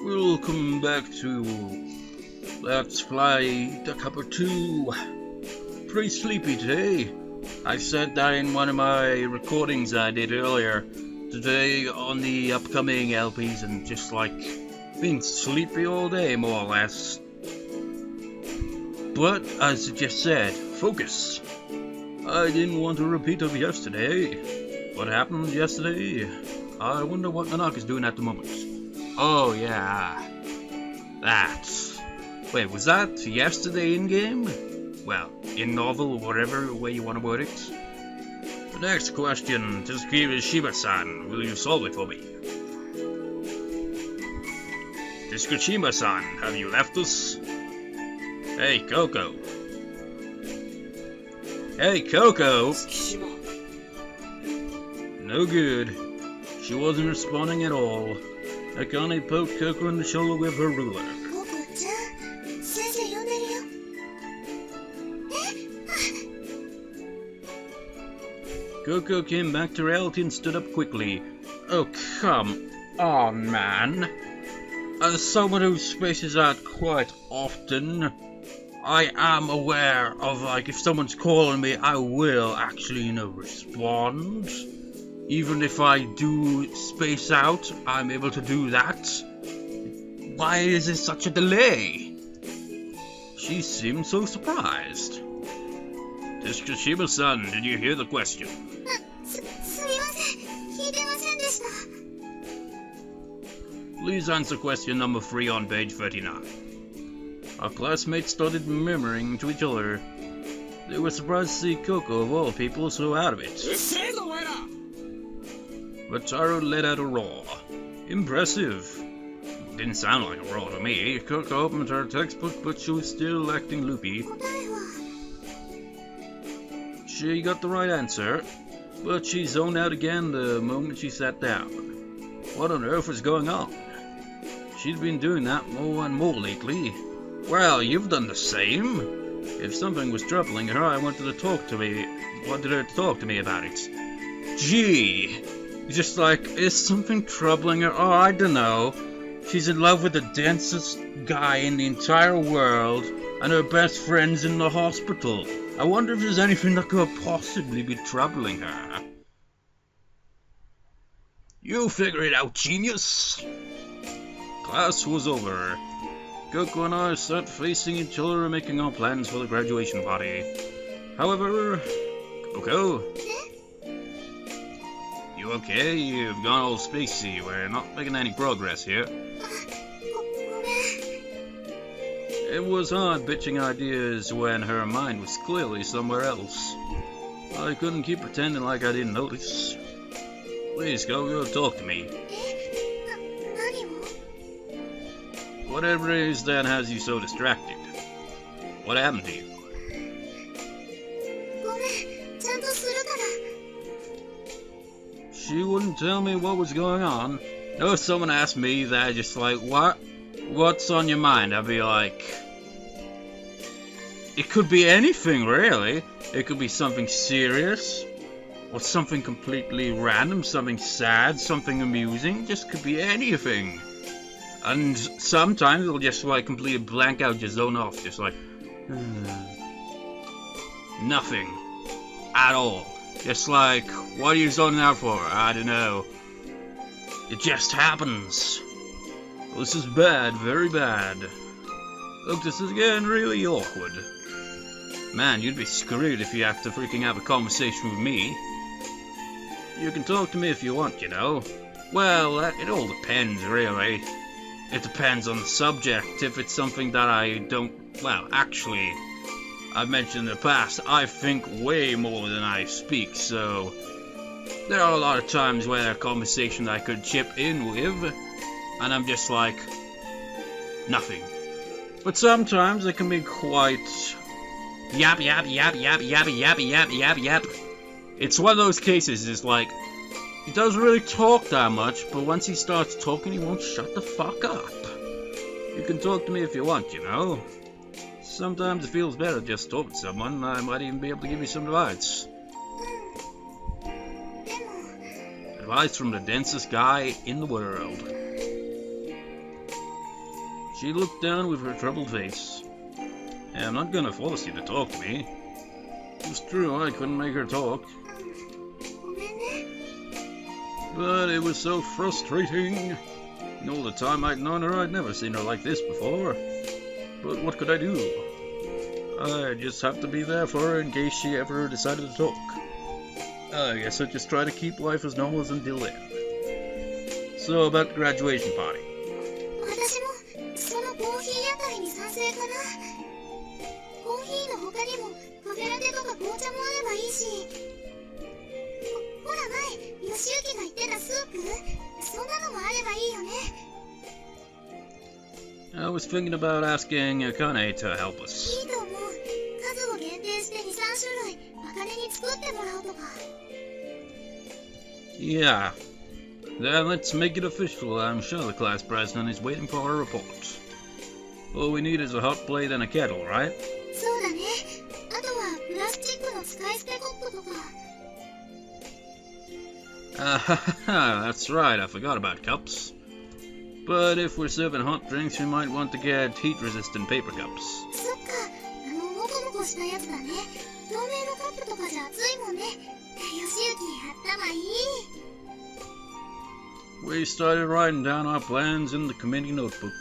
Welcome back to Let's Fly the Capo 2. Pretty sleepy today. I said that in one of my recordings I did earlier today on the upcoming LPs, and just like been sleepy all day more or less. But as I just said, focus. I didn't want to repeat of yesterday. What happened yesterday? I wonder what Nanaka's doing at the moment. Oh yeah, that. Wait, was that yesterday in game? Well, in novel, whatever way you want to word it. The next question, Tsukushima-san, will you solve it for me? Tsukushima-san, have you left us? Hey, Koko. Hey, Koko. No good. She wasn't responding at all. Akane poked Koko in the shoulder with her ruler. Koko came back to reality and stood up quickly. Oh, come on, man. As someone who spaces out quite often, I am aware of, like, if someone's calling me, I will actually, respond. Even if I do space out, I'm able to do that. Why is there such a delay? She seemed so surprised. Tsukushima-san, did you hear the question? Please answer question number 3 on page 39. Our classmates started murmuring to each other. They were surprised to see Koko, of all people, so out of it. But Taro let out a roar. Impressive. Didn't sound like a roar to me. Koko opened her textbook, but she was still acting loopy. She got the right answer, but she zoned out again the moment she sat down. What on earth was going on? She'd been doing that more and more lately. Well, you've done the same. If something was troubling her, I wanted her to talk to me about it. Gee. Just like, is something troubling her? Oh, I don't know. She's in love with the densest guy in the entire world, and her best friend's in the hospital. I wonder if there's anything that could possibly be troubling her. You figure it out, genius! Class was over. Koko and I sat facing each other and making our plans for the graduation party. However, Koko? You okay? You've gone all spacey. We're not making any progress here. It was hard bitching ideas when her mind was clearly somewhere else. I couldn't keep pretending like I didn't notice. Please, Koko, talk to me. Whatever it is that has you so distracted. What happened to you? She wouldn't tell me what was going on. No, if someone asked me that, just like, what? What's on your mind? I'd be like... It could be anything, really. It could be something serious. Or something completely random, something sad, something amusing. Just could be anything. And sometimes it'll just like completely blank out, just zone off. Just like... Nothing. At all. Just like, what are you zoning out for? I don't know. It just happens. Well, this is bad, very bad. Look, this is getting really awkward. Man, you'd be screwed if you have to freaking have a conversation with me. You can talk to me if you want, Well, it all depends, really. It depends on the subject. If it's something that I don't... Well, actually... I've mentioned in the past, I think way more than I speak, so there are a lot of times where there are conversations I could chip in with, and I'm just like, nothing. But sometimes it can be quite yap yap yap yap yap yap yap yap yap. It's one of those cases, it's like, he doesn't really talk that much, but once he starts talking, he won't shut the fuck up. You can talk to me if you want, Sometimes it feels better just talk to someone. I might even be able to give you some advice. Advice from the densest guy in the world. She looked down with her troubled face. Hey, I'm not gonna force you to talk to me. It's true, I couldn't make her talk. But it was so frustrating. All the time I'd known her, I'd never seen her like this before. But what could I do? I just have to be there for her in case she ever decided to talk. I guess I'd just try to keep life as normal as until then. So, about the graduation party. I was thinking about asking Akane to help us. Yeah. Then let's make it official. I'm sure the class president is waiting for a report. All we need is a hot plate and a kettle, right? That's right, I forgot about cups. But if we're serving hot drinks, we might want to get heat-resistant paper cups. We started writing down our plans in the committee notebook.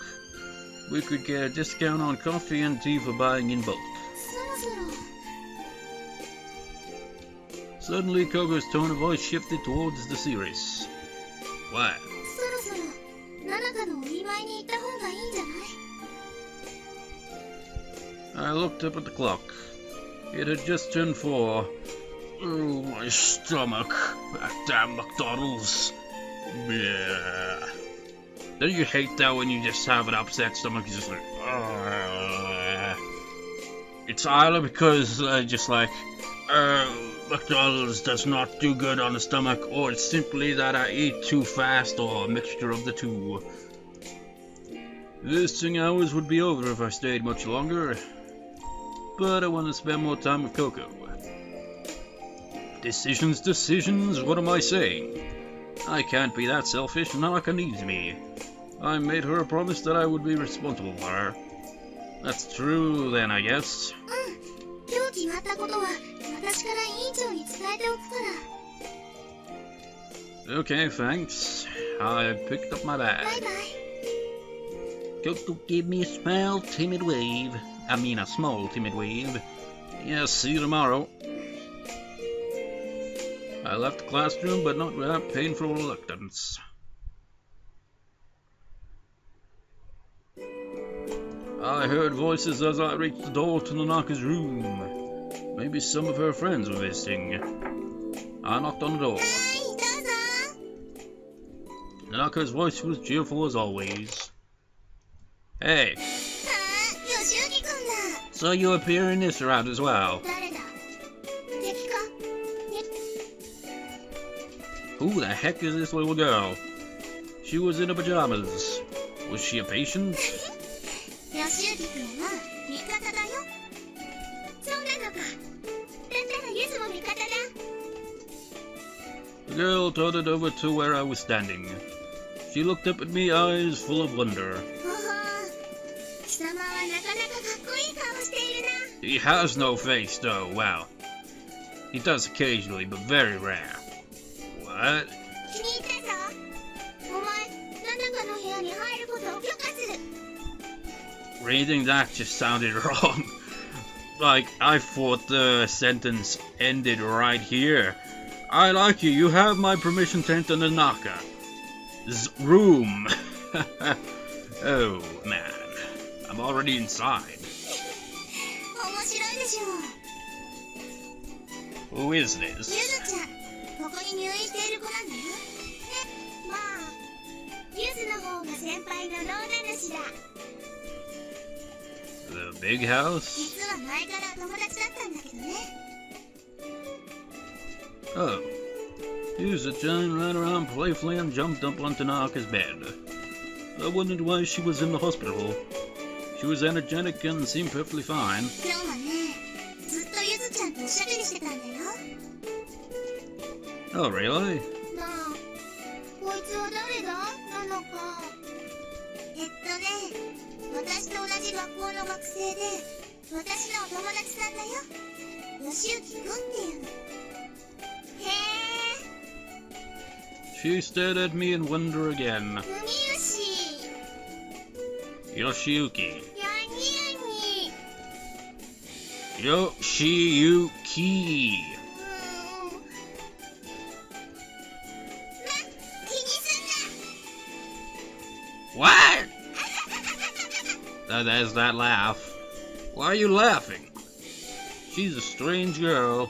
We could get a discount on coffee and tea for buying in bulk. Suddenly, Koko's tone of voice shifted towards the serious. What? I looked up at the clock. It had just turned 4. Oh, my stomach. That damn McDonald's. Yeah. Don't you hate that when you just have an upset stomach? You're just like, It's either because McDonald's does not do good on the stomach, or it's simply that I eat too fast, or a mixture of the two. Visiting hours would be over if I stayed much longer, but I want to spend more time with Koko. Decisions, what am I saying? I can't be that selfish, Nanaka needs me. I made her a promise that I would be responsible for her. That's true then, I guess. Okay, thanks. I picked up my bag. Koko gave me a small, timid wave. A small, timid wave. Yes, see you tomorrow. I left the classroom, but not without painful reluctance. I heard voices as I reached the door to Nanaka's room. Maybe some of her friends were visiting. I knocked on the door. Nanaka's voice was cheerful as always. Hey! So you appear in this route as well? Who the heck is this little girl? She was in her pajamas. Was she a patient? The girl tottered over to where I was standing. She looked up at me, eyes full of wonder. He has no face, though. Well, he does occasionally, but very rare. What? Reading that just sounded wrong. Like, I thought the sentence ended right here. I like you. You have my permission to enter Nanaka's room. Oh, man. I'm already inside. Who is this? The big house? Oh. Yuzu-chan ran around playfully and jumped up onto Nanaka's bed. I wondered why she was in the hospital. She was energetic and seemed perfectly fine. Oh, really? じ学校の学生で私のお友達さんだよ。吉行くんっていうの。へえ。 She stared at me in wonder again. 文吉。 Yoshiyuki. やにやに。 Yoshiyuki. 気にすんな。 What? There's that laugh. Why are you laughing? She's a strange girl.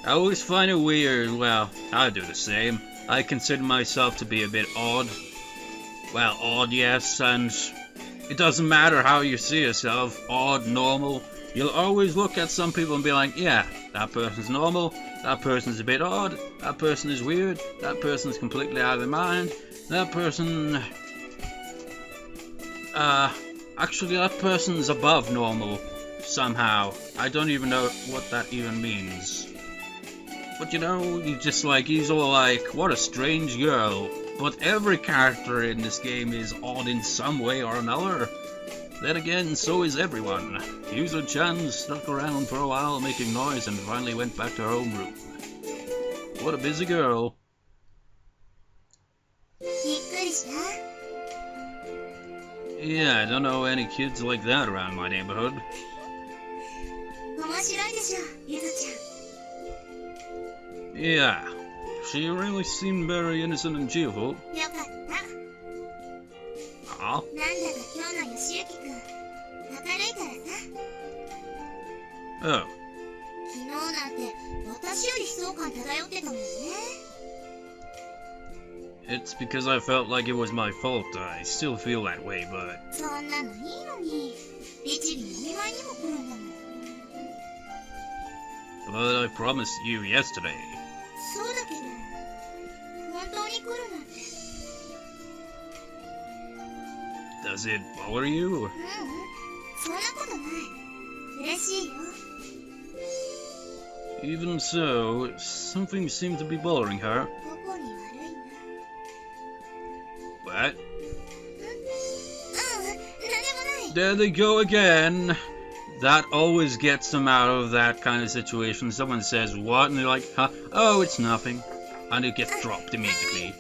I always find it weird. Well, I do the same. I consider myself to be a bit odd. Well, odd, yes, and it doesn't matter how you see yourself, odd, normal. You'll always look at some people and be like, yeah, that person's normal, that person's a bit odd, that person is weird, that person's completely out of their mind, that person... actually that person's above normal, somehow. I don't even know what that even means. But you know, he's all like, what a strange girl. But every character in this game is odd in some way or another. Then again, so is everyone. Yuzo-chan stuck around for a while making noise and finally went back to her homeroom. What a busy girl. びっくりした？ Yeah, I don't know any kids like that around my neighborhood. 面白いでしょ、ゆずちゃん。 Yeah, she really seemed very innocent and cheerful. よかった。 Ah, なんだか今日の吉行くん、明るいからさ。 oh, 昨日なんて私より悲壮感漂ってたもんね。 it's because I felt like it was my fault. I still feel that way, but そんなのいいのに、律儀の見舞いにも来るんだもん。 I promised you yesterday. そうだけど、本当に来るなんて。 Does it bother you? ううん、そんなことない。嬉しいよ。 Even so, something seemed to be bothering her. ここに悪いな。 What? なんでもない。 There they go again. That always gets them out of that kind of situation. Someone says, what? And they're like, huh? Oh, it's nothing. And it gets dropped immediately. だ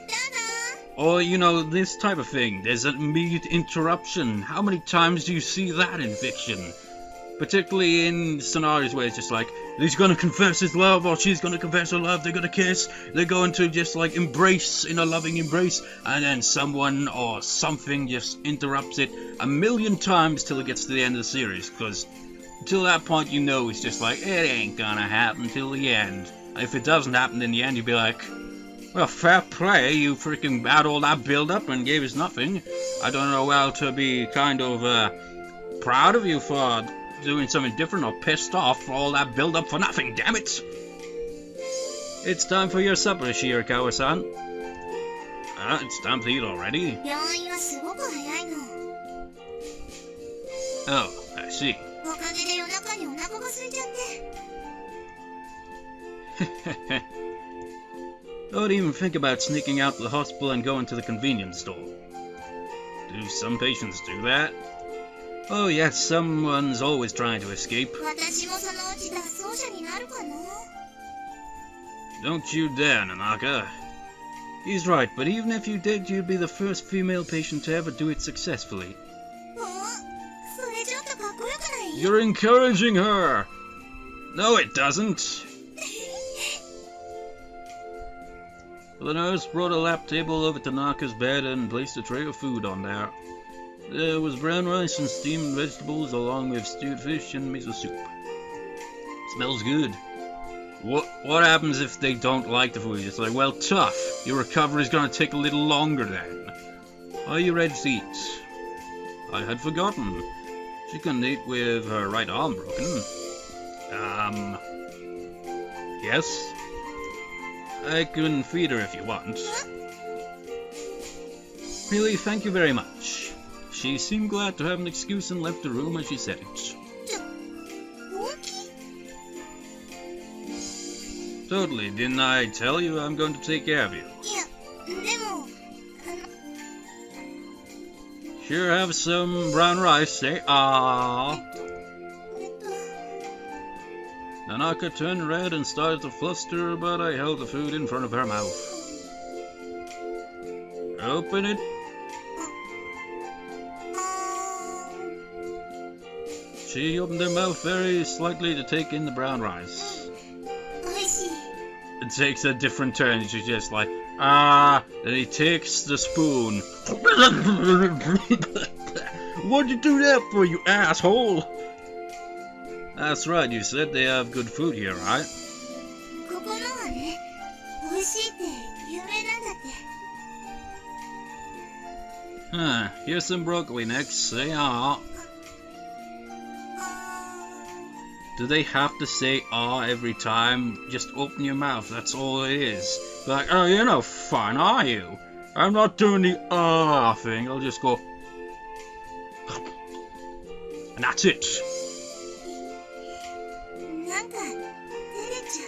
Or, you know, this type of thing. There's an immediate interruption. How many times do you see that in fiction? Particularly in scenarios where it's just like, he's gonna confess his love, or she's gonna confess her love, they're gonna kiss, they're going to just like embrace in a loving embrace, and then someone or something just interrupts it a million times till it gets to the end of the series, because until that point you know it's just like, it ain't gonna happen till the end. And if it doesn't happen in the end, you'd be like, well, fair play, you freaking had all that build-up and gave us nothing. I don't know how to be kind of proud of you for doing something different or pissed off for all that build-up for nothing, damn it! It's time for your supper, Shirakawa-san. It's time to eat already. 病院はすごく早いの。 Oh, I see. おかげで夜中にお腹が空いちゃって。 Don't even think about sneaking out to the hospital and going to the convenience store. Do some patients do that? Oh yes, someone's always trying to escape. 私もそのうち脱走者になるかな。 Don't you dare, Nanaka. He's right, but even if you did, you'd be the first female patient to ever do it successfully. お、それちょっとかっこよくない？ You're encouraging her! No, it doesn't. The nurse brought a lap table over to Nanaka's bed and placed a tray of food on there. There was brown rice and steamed vegetables along with stewed fish and miso soup. Smells good. What happens if they don't like the food? It's like, well, tough. Your recovery's gonna take a little longer then. Are you ready to eat? I had forgotten. She couldn't eat with her right arm broken. Yes? I can feed her if you want. Really, thank you very much. She seemed glad to have an excuse and left the room as she said it. 本気？ Totally, didn't I tell you I'm going to take care of you? いや、でも、Sure have some brown rice, eh? Ah. えっと Nanaka turned red and started to fluster, but I held the food in front of her mouth. Open it. She opened her mouth very slightly to take in the brown rice. 美味しい It takes a different turn. She's just like, ah. Then he takes the spoon. What'd you do that for, you asshole? That's right, you said they have good food here, right? ここのはね美味しいって有名なんだって Huh, here's some broccoli next. Say ah. Do they have to say ah every time? Just open your mouth, that's all it is. Like, oh, you're no fun, are you? I'm not doing the ah thing, I'll just go. And that's it. なんか照れち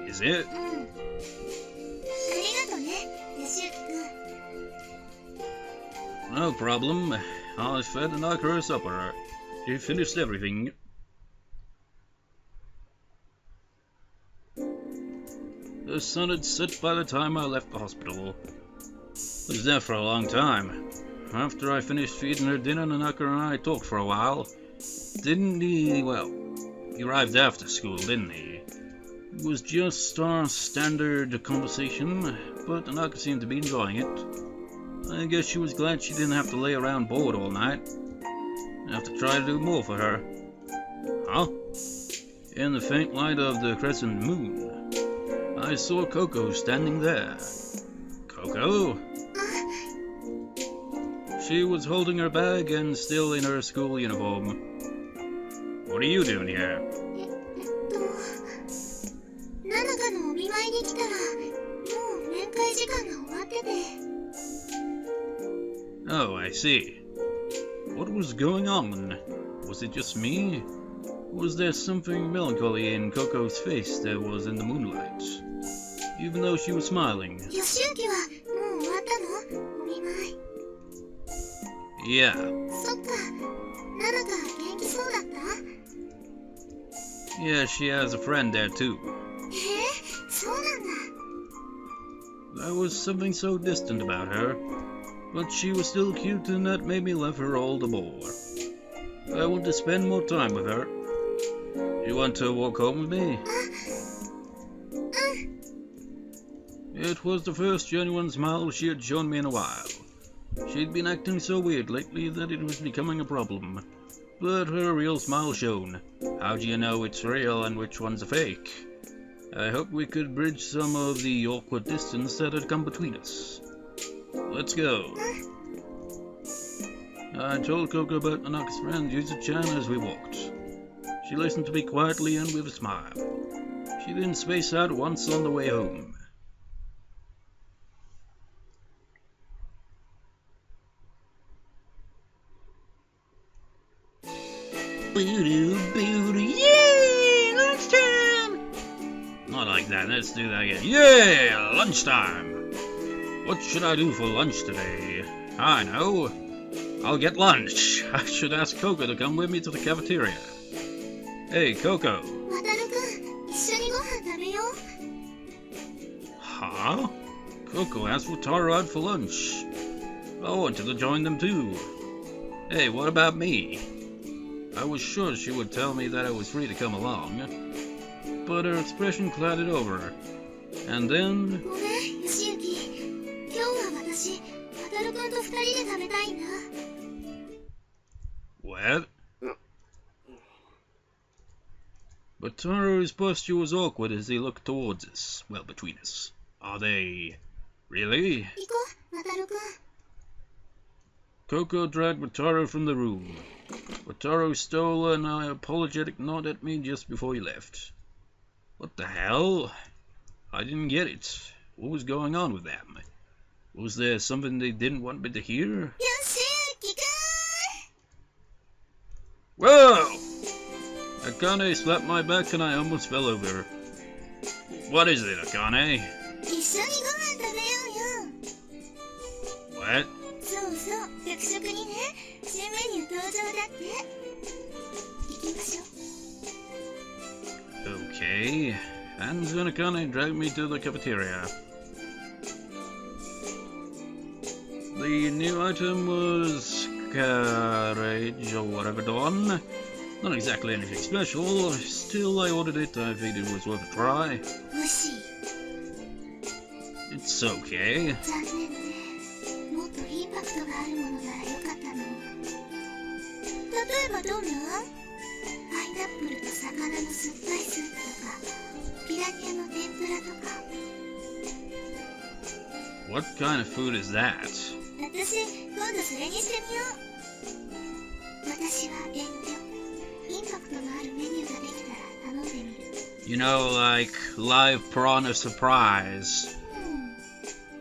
ゃ Is it? うありがとねヨシユキくん No problem. I was fed Nanaka her supper. She finished everything. The sun had set by the time I left the hospital. I was there for a long time. After I finished feeding her dinner, Nanaka and I talked for a while. Didn't he? Well, he arrived after school, didn't he? It was just our standard conversation, but Nanaka seemed to be enjoying it. I guess she was glad she didn't have to lay around bored all night. I have to try to do more for her. Huh? In the faint light of the crescent moon, I saw Koko standing there. Koko? She was holding her bag and still in her school uniform. What are you doing here? ナナカのお見舞いに来たらもう面会時間が終わってて Oh, I see. What was going on? Was it just me? Was there something melancholy in Koko's face that was in the moonlight? Even though she was smiling. ヨシユキはもう終わったのお見舞い Yeah. そっかナナカ元気そうだった Yeah, she has a friend there too. そうなんだ There was something so distant about her, but she was still cute and that made me love her all the more. I want to spend more time with her. You want to walk home with me? It was the first genuine smile she had shown me in a while. She'd been acting so weird lately that it was becoming a problem. But her real smile shone. How do you know it's real and which one's a fake? I hope we could bridge some of the awkward distance that had come between us. Let's go. I told Koko about Nanaka's friend Yuzu-chan as we walked. She listened to me quietly and with a smile. She didn't space out once on the way home. Yay! Lunchtime! Not like that, let's do that again. Yeah! Lunchtime! What should I do for lunch today? I know. I'll get lunch. I should ask Koko to come with me to the cafeteria. Hey, Koko. ワタルくん一緒にご飯食べよう Huh? Koko asked Wataru out for lunch. I wanted to join them too. Hey, what about me? I was sure she would tell me that I was free to come along, but her expression clouded over. And then... ごめんヨシユキ今日は私ワタルくんと二人で食べたいんだ What? Wataru's posture was awkward as he looked towards us. Well, between us. Are they... Really? 行こうワタルくん Koko dragged Wataru from the room. Wataru stole an apologetic nod at me just before he left. What the hell? I didn't get it. What was going on with them? Was there something they didn't want me to hear? ヨシユキく Whoa! Akane slapped my back and I almost fell over. What is it, Akane? ん一緒にご飯食べようよ What? そうそう、学食にね、新メニュー登場だって。行きましょう。 Okay. And Nanaka dragged me to the cafeteria. The new item was carriage or whatever the one. Not exactly anything special. Still, I ordered it. I figured it was worth a try. 美味しい。 It's okay. 残念ね。もっとインパクトがあるものならよかったの。例えばどんな？パイナップルと魚の酸っぱいスープとか、ピラニアの天ぷらとか。 What kind of food is that? 私、今度それにしてみよう。私は遠慮。インパクトのあるメニューができたら頼んでみる。You know, like live piranha surprise.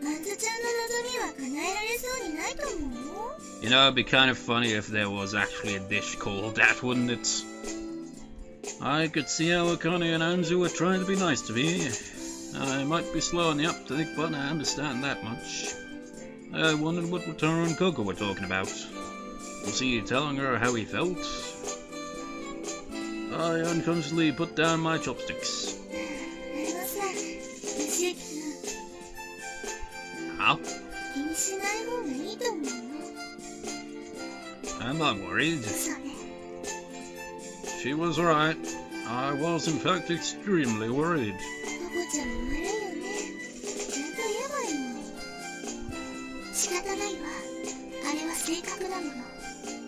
あんたちゃんの望みは叶えられそうにないと思うよ。 You know, it'd be kind of funny if there was actually a dish called that, wouldn't it? I could see how Akane and Anzu were trying to be nice to me. I might be slow on the uptake, but I understand that much. I wondered what Wataru and Koko were talking about. Was he telling her how he felt? I unconsciously put down my chopsticks. あのさ、吉行君、 How? 気にしない方がいいと思うよ。 I'm not worried. そうね。 She was right. I was in fact extremely worried. ココちゃんも悪いよね。ちゃんと言えばいいの。仕方ないわ。あれは性格だもの。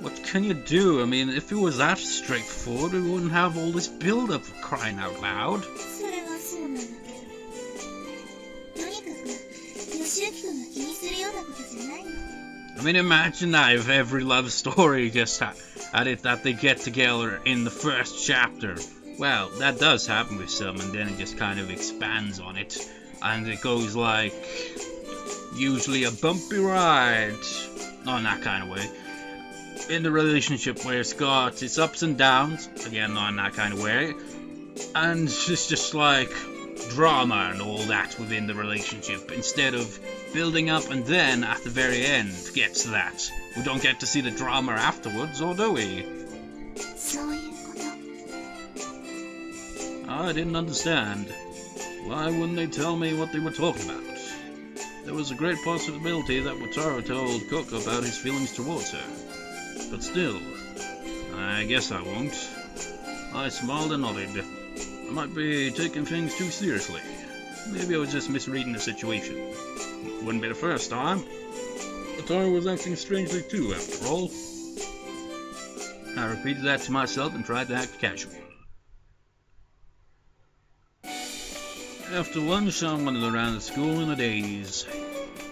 What can you do? I mean, if it was that straightforward, we wouldn't have all this build-up for crying out loud. それはそうなんだけど。とにかく、吉行君が気にするようなことじゃないの。 I mean, imagine that if every love story just had it that they get together in the first chapter. Well, that does happen with some, and then it just kind of expands on it. And it goes like, usually a bumpy ride. Not in that kind of way. In the relationship where it's got its ups and downs, again, not in that kind of way. And it's just like drama and all that within the relationship, instead of building up and then at the very end gets to that. We don't get to see the drama afterwards, or do we? そういうこと。 I didn't understand. Why wouldn't they tell me what they were talking about? There was a great possibility that Wataru told Koko about his feelings towards her. But still, I guess I won't. I smiled and nodded. I might be taking things too seriously. Maybe I was just misreading the situation. Wouldn't be the first time. Wataru was acting strangely too, after all. I repeated that to myself and tried to act casual. After lunch, I wandered around the school in a daze.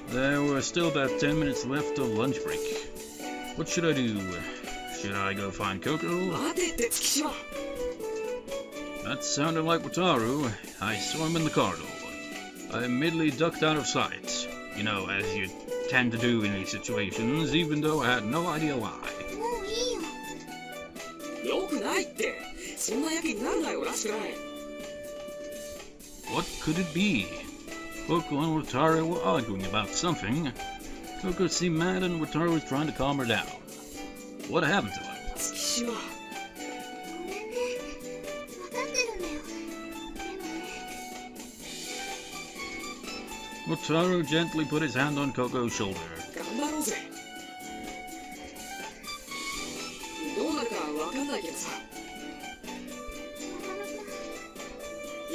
There were still about 10 minutes left of lunch break. What should I do? Should I go find Koko? That sounded like Wataru. I saw him in the corridor. I immediately ducked out of sight. You know, as you tend to do in these situations, even though I had no idea why. もういいよ。よくないって。そんなやけになるなよらしくない。 What could it be? Koko and Wataru were arguing about something. Koko seemed mad and Wataru was trying to calm her down. What happened to him? 月島。ごめんね。わかってるんだよ。でもね。 Wataru gently put his hand on Koko's shoulder. 頑張ろうぜ。どうなるかわかんないけどさ。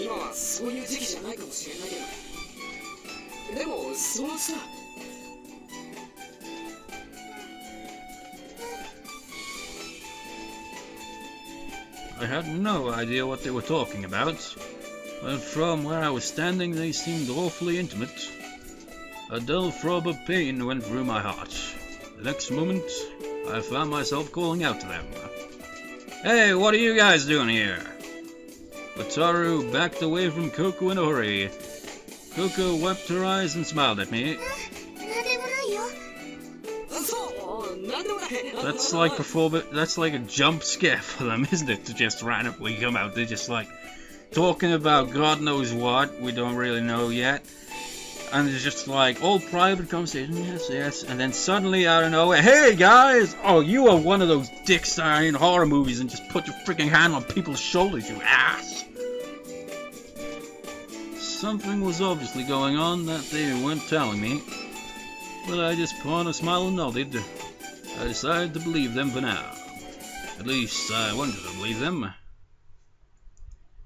今はそういう時期じゃないかもしれないけど。でも、そのさ。 I had no idea what they were talking about, but from where I was standing they seemed awfully intimate. A dull throb of pain went through my heart. The next moment, I found myself calling out to them. Hey, what are you guys doing here? Wataru backed away from Koko in a hurry. Koko wiped her eyes and smiled at me. なんでもないよ。 That's like that's like a jump scare for them, isn't it? To just randomly come out. They're just like talking about God knows what. We don't really know yet. And it's just like all private conversation, yes, and then suddenly out of nowhere, hey guys, oh, you are one of those dicks that are in horror movies and just put your freaking hand on people's shoulders, you ass. Something was obviously going on that they weren't telling me, but I just put on a smile and nodded. I decided to believe them for now. At least I wanted to believe them.